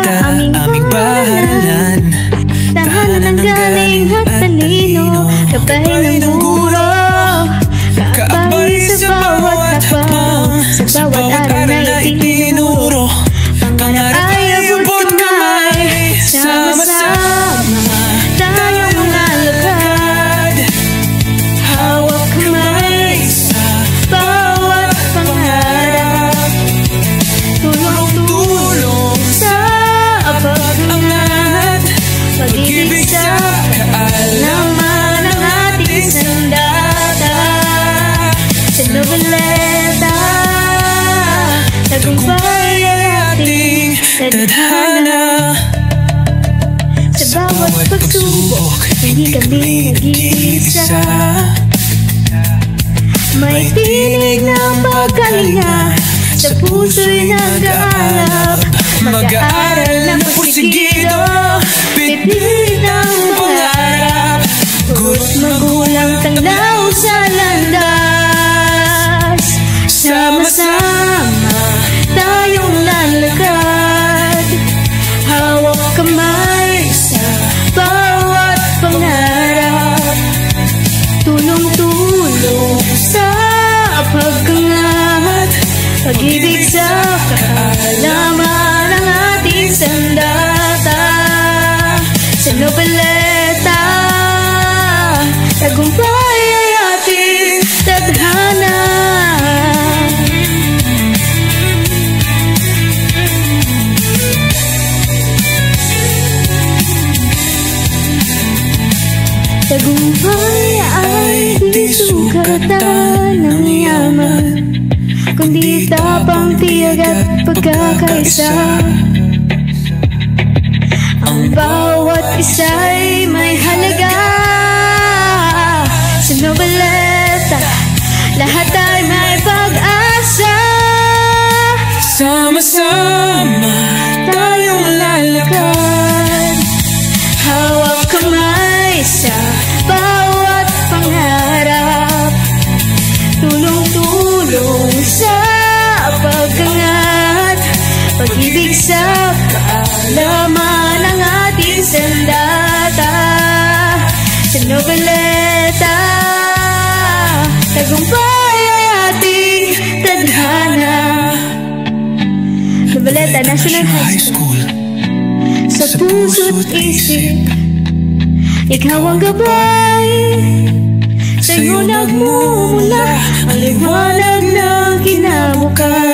aming paaralan. Tahanan ng galing at talino, gabay ng guro, kaabay sa bawat hakbang, sa bawat araw na itinuro. Pangarap ay abot kamay, sama-sama tayong lalakad. Hawak kamay sa bawat pangarap, tulong-tulong sa pag-angat, pag-ibig sa kaalaman ng ating sandata. Sa nobeleta, tagumpay ay ating tadhana. Sa bawat pagsubok, hindi kami nag-iisa. May tinig ng pagkalinga, sa puso'y nag-aalap. Mag-aaral ng porsigido, pipilit ang pangarap. Guro't magulang tanglaw sa landas. Sama-sama tayong lalakad, hawak kamay sa bawat pangarap, tulong-tulong sa pag-angat, pag-ibig sa kaalaman ng ating sandata. Sa nobeleta, tagumpay ay ating tadhana. Tagumpay ay di sukatan ng yaman, kundi tapang tiyag at pagkakaisa. Ang bawat isa'y may halaga. Sa nobeleta, lahat ay may pag-asa. Sama-sama tayong lalakad, hawak kamay sa bawat pangarap, tulong-tulong sa pag-angat, pag-ibig sa kaalaman ng ating sandata. Sa nobeleta, tagumpay ay ating tadhana. Nobeleta National High School. Sa puso't isip, ikaw ang gabay. Sa'yo nagmumula ang liwanag ng kinabukasan.